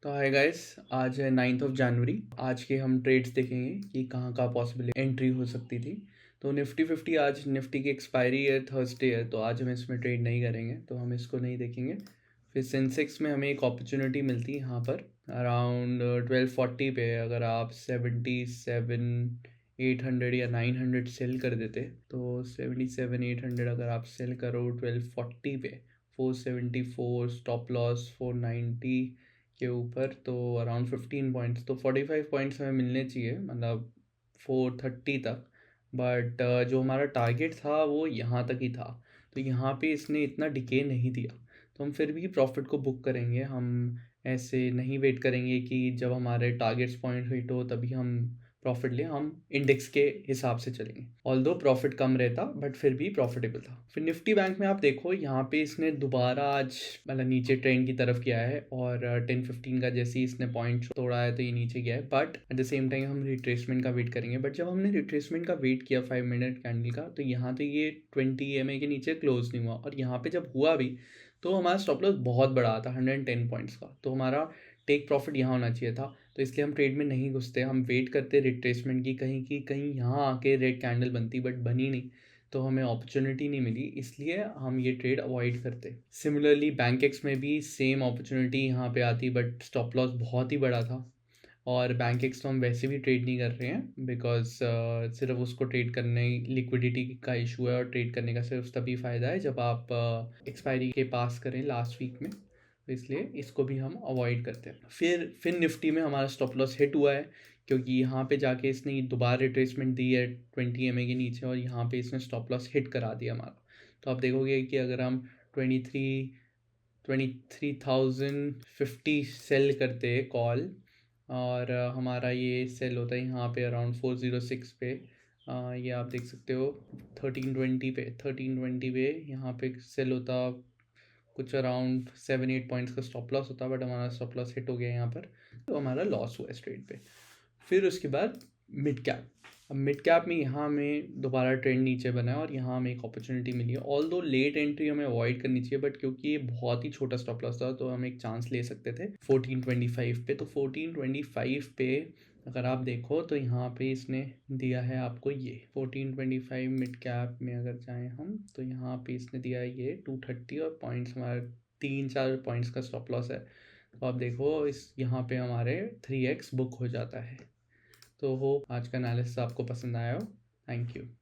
तो hi guys, आज है 9 जनवरी। आज के हम ट्रेड्स देखेंगे कि कहाँ कहाँ पॉसिबल एंट्री हो सकती थी। तो निफ्टी 50, आज निफ्टी की एक्सपायरी है, थर्सडे है, तो आज हम इसमें ट्रेड नहीं करेंगे, तो हम इसको नहीं देखेंगे। फिर सेंसेक्स में हमें एक अपॉर्चुनिटी मिलती है यहाँ पर अराउंड 1240 पे। अगर आप 77,800 या 900 सेल कर देते तो 77,800 अगर आप सेल करो 1240 पे, 474 स्टॉप लॉस 490 के ऊपर, तो अराउंड 15 पॉइंट्स, तो 45 पॉइंट्स हमें मिलने चाहिए, मतलब 430 तक। बट जो हमारा टारगेट था वो यहाँ तक ही था, तो यहाँ पे इसने इतना डिके नहीं दिया, तो हम फिर भी प्रॉफिट को बुक करेंगे। हम ऐसे नहीं वेट करेंगे कि जब हमारे टारगेट्स पॉइंट हिट हो तभी हम प्रॉफिट लें, हम इंडेक्स के हिसाब से चलेंगे। ऑल्दो प्रॉफिट कम रहता बट फिर भी प्रॉफिटेबल था। फिर निफ्टी बैंक में आप देखो, यहाँ पे इसने दोबारा आज मतलब नीचे ट्रेंड की तरफ किया है, और 10-15 का जैसे ही इसने पॉइंट तोड़ा है तो ये नीचे गया है, but at the same time हम रिट्रेसमेंट का वेट करेंगे। बट जब हमने रिट्रेसमेंट का वेट किया 5 मिनट कैंडल का, तो यहाँ तो ये 20 EMA के नीचे क्लोज नहीं हुआ, और यहाँ पे जब हुआ भी तो हमारा स्टॉप लॉस बहुत बड़ा था 110 पॉइंट्स का, तो हमारा टेक प्रॉफिट यहाँ होना चाहिए था। तो इसलिए हम ट्रेड में नहीं घुसते, हम वेट करते रिट्रेसमेंट की कहीं यहाँ आके रेड कैंडल बनती, बट बनी नहीं, तो हमें अपॉर्चुनिटी नहीं मिली, इसलिए हम ये ट्रेड अवॉइड करते। सिमिलरली बैंक एक्स में भी सेम अपॉर्चुनिटी यहाँ पे आती, बट स्टॉप लॉस बहुत ही बड़ा था। और बैंक एक्स तो हम वैसे भी ट्रेड नहीं कर रहे हैं, बिकॉज सिर्फ उसको ट्रेड करने लिक्विडिटी का इशू है, और ट्रेड करने का सिर्फ तभी फ़ायदा है जब आप एक्सपायरी के पास करें लास्ट वीक में, तो इसलिए इसको भी हम अवॉइड करते हैं। फिर निफ्टी में हमारा स्टॉप लॉस हिट हुआ है, क्योंकि यहाँ पे जाके इसने दोबारा रिट्रेसमेंट दी है 20 EMA के नीचे, और यहाँ पे इसने स्टॉप लॉस हिट करा दिया हमारा। तो आप देखोगे कि अगर हम 23,050 सेल करते कॉल, और हमारा ये सेल होता है यहाँ पे अराउंड 406 पे। ये आप देख सकते हो 1320 पे यहाँ पे सेल होता, कुछ अराउंड 7-8 पॉइंट्स का स्टॉप लॉस होता, बट हमारा स्टॉप लॉस हिट हो गया यहाँ पर, तो हमारा लॉस हुआ इस ट्रेड पे। फिर उसके बाद मिड कैप। अब मिड कैप में यहाँ हमें दोबारा ट्रेंड नीचे बना है, और यहाँ हमें एक अपॉर्चुनिटी मिली है। ऑल दो लेट एंट्री हमें अवॉइड करनी चाहिए, बट क्योंकि ये बहुत ही छोटा स्टॉप लॉस था, तो हम एक चांस ले सकते थे 1425 पे। तो 1425 पे अगर आप देखो तो यहाँ पे इसने दिया है आपको ये 1425 मिड कैप में अगर जाएँ हम, तो यहाँ पे इसने दिया है ये 230, और पॉइंट्स हमारा 3-4 पॉइंट्स का स्टॉप लॉस है। तो आप देखो इस यहाँ पे हमारे 3x बुक हो जाता है। तो होप आज का एनालिसिस आपको पसंद आया हो। Thank you.